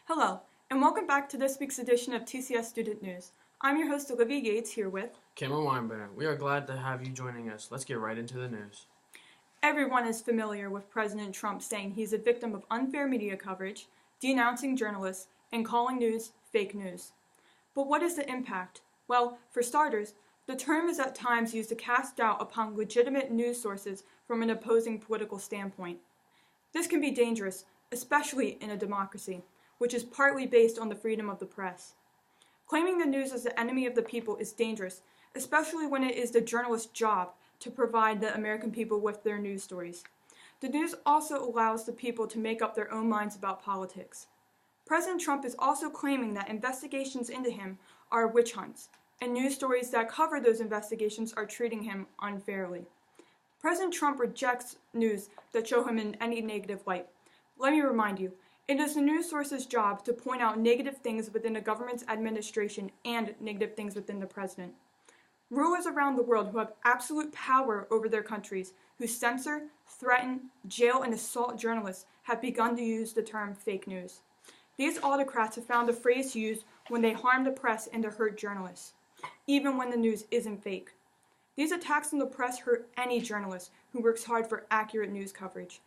Hello, and welcome back to this week's edition of TCS Student News. I'm your host, Olivia Yates, here with Winebrenner. We are glad to have you joining us. Let's get right into the news. Everyone is familiar with President Trump saying he's a victim of unfair media coverage, denouncing journalists, and calling news fake news. But what is the impact? Well, for starters, the term is at times used to cast doubt upon legitimate news sources from an opposing political standpoint. This can be dangerous, especially in a democracy, which is partly based on the freedom of the press. Claiming the news as the enemy of the people is dangerous, especially when it is the journalist's job to provide the American people with their news stories. The news also allows the people to make up their own minds about politics. President Trump is also claiming that investigations into him are witch hunts, and news stories that cover those investigations are treating him unfairly. President Trump rejects news that show him in any negative light. Let me remind you, it is the news source's job to point out negative things within a government's administration and negative things within the president. Rulers around the world who have absolute power over their countries, who censor, threaten, jail, and assault journalists, have begun to use the term fake news. These autocrats have found a phrase to use when they harm the press and to hurt journalists, even when the news isn't fake. These attacks on the press hurt any journalist who works hard for accurate news coverage.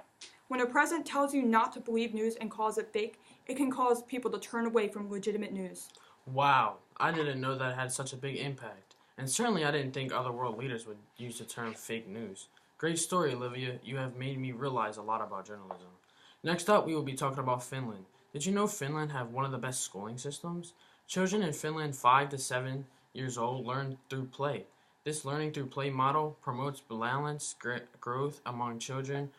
When a president tells you not to believe news and calls it fake, it can cause people to turn away from legitimate news. Wow, I didn't know that had such a big impact. And certainly I didn't think other world leaders would use the term fake news. Great story, Olivia. You have made me realize a lot about journalism. Next up, we will be talking about Finland. Did you know Finland have one of the best schooling systems? Children in Finland 5 to 7 years old learn through play. This learning through play model promotes balanced growth among children.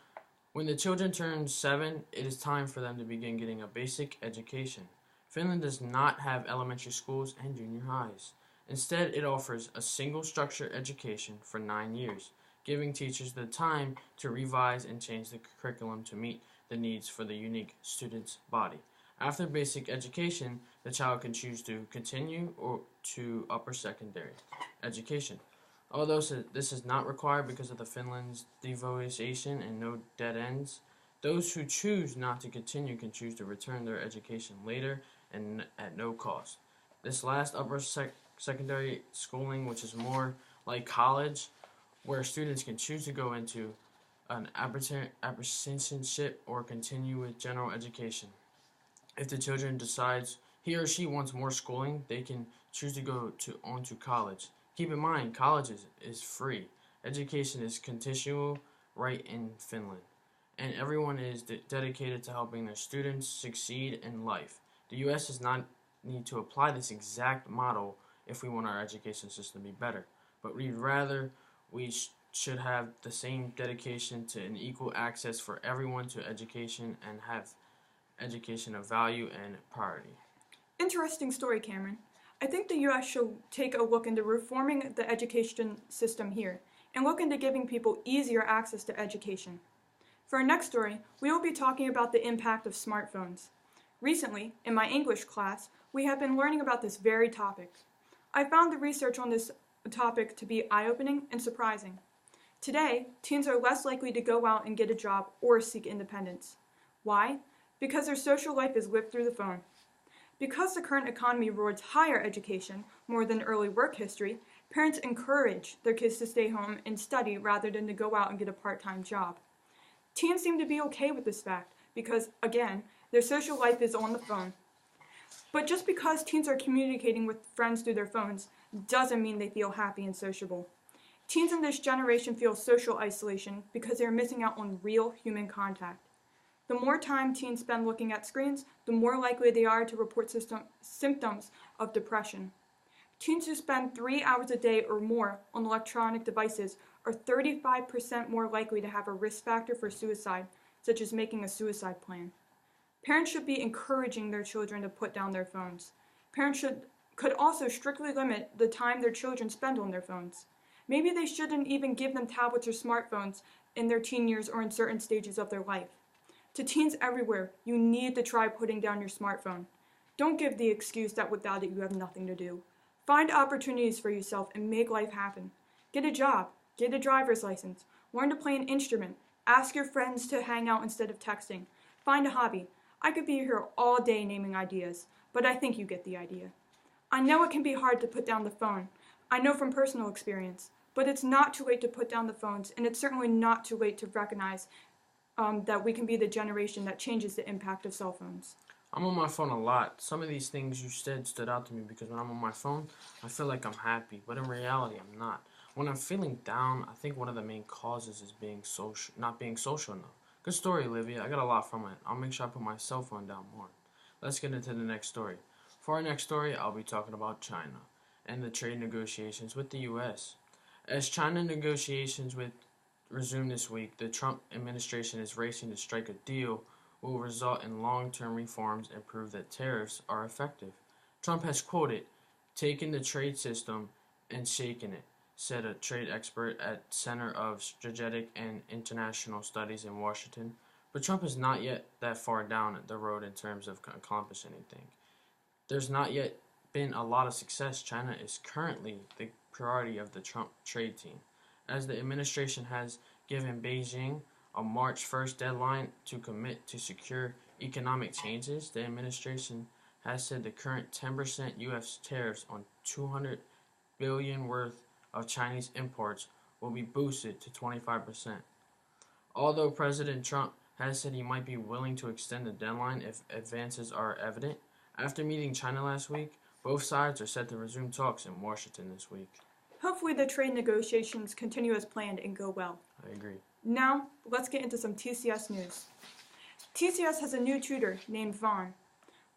When the children turn 7, it is time for them to begin getting a basic education. Finland does not have elementary schools and junior highs. Instead, it offers a single structure education for 9 years, giving teachers the time to revise and change the curriculum to meet the needs for the unique student's body. After basic education, the child can choose to continue or to upper secondary education. Although this is not required because of the Finland's devolution and no dead ends, those who choose not to continue can choose to return their education later and at no cost. This last upper secondary schooling, which is more like college, where students can choose to go into an apprenticeship or continue with general education. If the children decides he or she wants more schooling, they can choose to go on to college. Keep in mind, college is free. Education is conditional right in Finland, and everyone is dedicated to helping their students succeed in life. The U.S. does not need to apply this exact model if we want our education system to be better, but we should have the same dedication to an equal access for everyone to education and have education of value and priority. Interesting story, Cameron. I think the U.S. should take a look into reforming the education system here and look into giving people easier access to education. For our next story, we will be talking about the impact of smartphones. Recently, in my English class, we have been learning about this very topic. I found the research on this topic to be eye-opening and surprising. Today, teens are less likely to go out and get a job or seek independence. Why? Because their social life is lived through the phone. Because the current economy rewards higher education more than early work history, parents encourage their kids to stay home and study rather than to go out and get a part-time job. Teens seem to be okay with this fact because, again, their social life is on the phone. But just because teens are communicating with friends through their phones doesn't mean they feel happy and sociable. Teens in this generation feel social isolation because they are missing out on real human contact. The more time teens spend looking at screens, the more likely they are to report symptoms of depression. Teens who spend 3 hours a day or more on electronic devices are 35% more likely to have a risk factor for suicide, such as making a suicide plan. Parents should be encouraging their children to put down their phones. Parents could also strictly limit the time their children spend on their phones. Maybe they shouldn't even give them tablets or smartphones in their teen years or in certain stages of their life. To teens everywhere, you need to try putting down your smartphone. Don't give the excuse that without it you have nothing to do. Find opportunities for yourself and make life happen. Get a job, get a driver's license, learn to play an instrument, ask your friends to hang out instead of texting. Find a hobby. I could be here all day naming ideas, but I think you get the idea. I know it can be hard to put down the phone. I know from personal experience, but it's not too late to put down the phones, and it's certainly not too late to recognize that we can be the generation that changes the impact of cell phones. I'm on my phone a lot. Some of these things you said stood out to me because when I'm on my phone, I feel like I'm happy, but in reality, I'm not. When I'm feeling down, I think one of the main causes is not being social enough. Good story, Olivia. I got a lot from it. I'll make sure I put my cell phone down more. Let's get into the next story. For our next story, I'll be talking about China and the trade negotiations with the U.S. As China negotiations resume this week, the Trump administration is racing to strike a deal will result in long-term reforms and prove that tariffs are effective. Trump has quoted, "taken the trade system and shaken it," said a trade expert at Center of Strategic and International Studies in Washington. But Trump is not yet that far down the road in terms of accomplishing anything. There's not yet been a lot of success. China is currently the priority of the Trump trade team, as the administration has given Beijing a March 1st deadline to commit to secure economic changes. The administration has said the current 10% U.S. tariffs on $200 billion worth of Chinese imports will be boosted to 25%. Although President Trump has said he might be willing to extend the deadline if advances are evident, after meeting China last week, both sides are set to resume talks in Washington this week. Hopefully the trade negotiations continue as planned and go well. I agree. Now, let's get into some TCS news. TCS has a new tutor named Vaughn.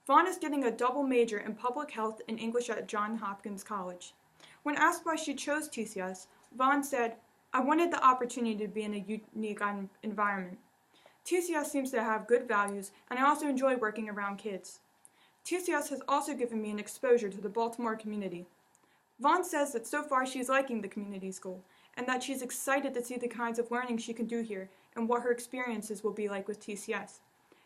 Vaughn is getting a double major in public health and English at Johns Hopkins College. When asked why she chose TCS, Vaughn said, "I wanted the opportunity to be in a unique environment. TCS seems to have good values, and I also enjoy working around kids. TCS has also given me an exposure to the Baltimore community." Vaughn says that so far she's liking the community school, and that she's excited to see the kinds of learning she can do here and what her experiences will be like with TCS.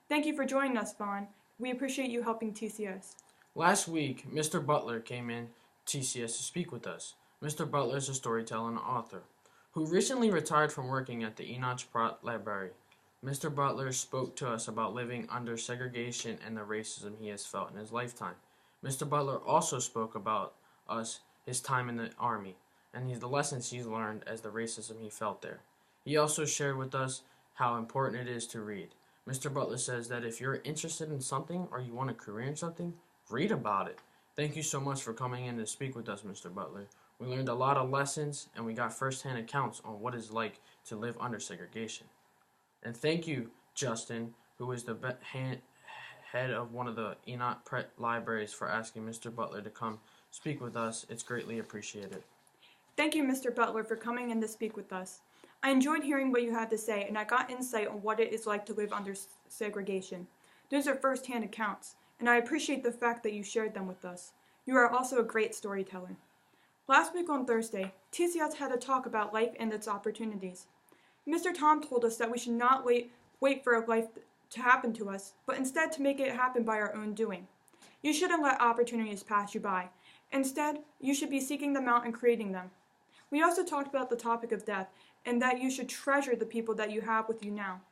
Thank you for joining us, Vaughn. We appreciate you helping TCS. Last week, Mr. Butler came in TCS to speak with us. Mr. Butler is a storyteller and author who recently retired from working at the Enoch Pratt Library. Mr. Butler spoke to us about living under segregation and the racism he has felt in his lifetime. Mr. Butler also spoke about his time in the Army, and the lessons he's learned as the racism he felt there. He also shared with us how important it is to read. Mr. Butler says that if you're interested in something or you want a career in something, read about it. Thank you so much for coming in to speak with us, Mr. Butler. We learned a lot of lessons, and we got first-hand accounts on what it's like to live under segregation. And thank you, Justin, who is the head of one of the Enoch Pratt libraries, for asking Mr. Butler to come speak with us. It's greatly appreciated. Thank you, Mr. Butler, for coming in to speak with us. I enjoyed hearing what you had to say, and I got insight on what it is like to live under segregation. Those are first-hand accounts, and I appreciate the fact that you shared them with us. You are also a great storyteller. Last week on Thursday, TCS had a talk about life and its opportunities. Mr. Tom told us that we should not wait for life to happen to us, but instead to make it happen by our own doing. You shouldn't let opportunities pass you by. Instead, you should be seeking them out and creating them. We also talked about the topic of death, and that you should treasure the people that you have with you now.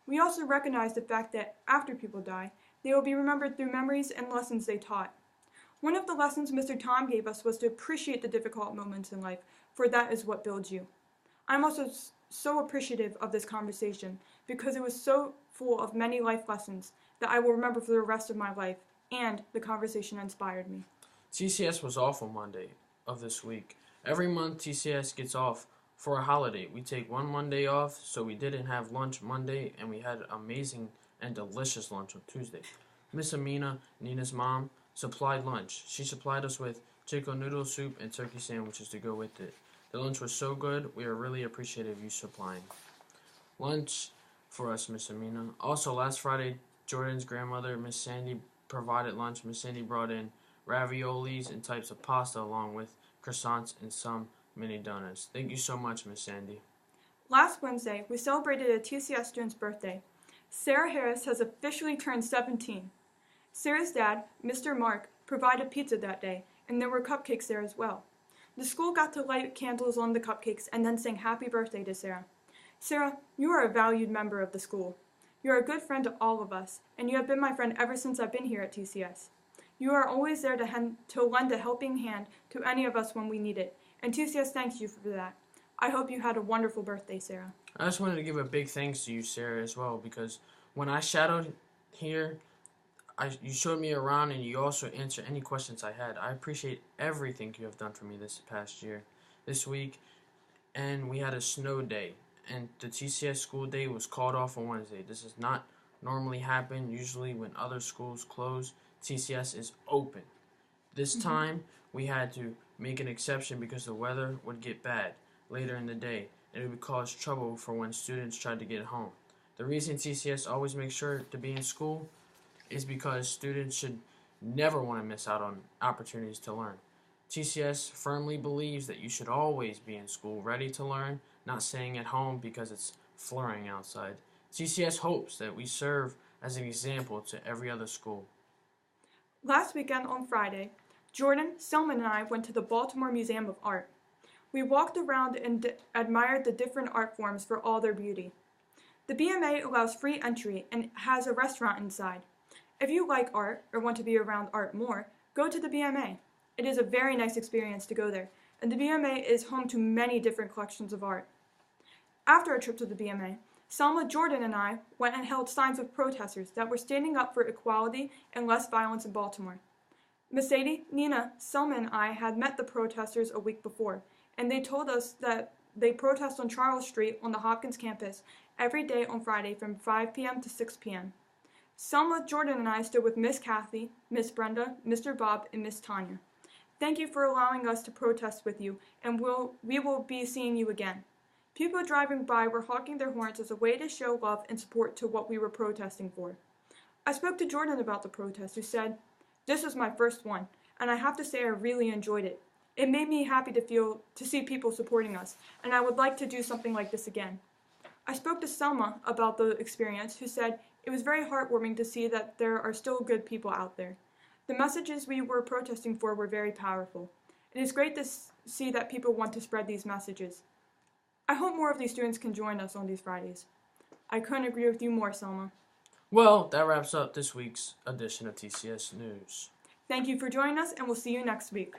We also recognize the fact that after people die, they will be remembered through memories and lessons they taught. One of the lessons Mr. Tom gave us was to appreciate the difficult moments in life, for that is what builds you. I'm also so appreciative of this conversation because it was so full of many life lessons that I will remember for the rest of my life, and the conversation inspired me. TCS was off on Monday of this week. Every month TCS gets off for a holiday. We take one Monday off, so we didn't have lunch Monday, and we had amazing and delicious lunch on Tuesday. Miss Amina, Nina's mom, supplied lunch. She supplied us with chicken noodle soup and turkey sandwiches to go with it. The lunch was so good, we are really appreciative of you supplying lunch for us, Miss Amina. Also, last Friday, Jordan's grandmother, Miss Sandy, provided lunch. Miss Sandy brought in raviolis and types of pasta along with croissants and some mini donuts. Thank you so much, Miss Sandy. Last Wednesday, we celebrated a TCS student's birthday. Sarah Harris has officially turned 17. Sarah's dad, Mr. Mark, provided pizza that day, and there were cupcakes there as well. The school got to light candles on the cupcakes and then sing happy birthday to Sarah. Sarah, you are a valued member of the school. You are a good friend to all of us, and you have been my friend ever since I've been here at TCS. You are always there to lend a helping hand to any of us when we need it, and TCS thanks you for that. I hope you had a wonderful birthday, Sarah. I just wanted to give a big thanks to you, Sarah, as well, because when I shadowed here, you showed me around and you also answered any questions I had. I appreciate everything you have done for me this past year, this week, and we had a snow day, and the TCS school day was called off on Wednesday. This does not normally happen. Usually when other schools close, TCS is open. This time, we had to make an exception because the weather would get bad later in the day, and it would cause trouble for when students tried to get home. The reason TCS always makes sure to be in school is because students should never want to miss out on opportunities to learn. TCS firmly believes that you should always be in school ready to learn, not staying at home because it's flurrying outside. TCS hopes that we serve as an example to every other school. Last weekend on Friday, Jordan, Selman, and I went to the Baltimore Museum of Art. We walked around and admired the different art forms for all their beauty. The BMA allows free entry and has a restaurant inside. If you like art or want to be around art more, go to the BMA. It is a very nice experience to go there, and the BMA is home to many different collections of art. After our trip to the BMA, Selma, Jordan, and I went and held signs with protesters that were standing up for equality and less violence in Baltimore. Mercedes, Nina, Selma, and I had met the protesters a week before, and they told us that they protest on Charles Street on the Hopkins campus every day on Friday from 5 p.m. to 6 p.m. Selma, Jordan, and I stood with Miss Kathy, Miss Brenda, Mr. Bob, and Miss Tanya. Thank you for allowing us to protest with you, and we will be seeing you again. People driving by were honking their horns as a way to show love and support to what we were protesting for. I spoke to Jordan about the protest, who said, "This was my first one, and I have to say I really enjoyed it. It made me happy to see people supporting us, and I would like to do something like this again." I spoke to Selma about the experience, who said it was very heartwarming to see that there are still good people out there. The messages we were protesting for were very powerful. It is great to see that people want to spread these messages. I hope more of these students can join us on these Fridays. I couldn't agree with you more, Selma. Well, that wraps up this week's edition of TCS News. Thank you for joining us, and we'll see you next week.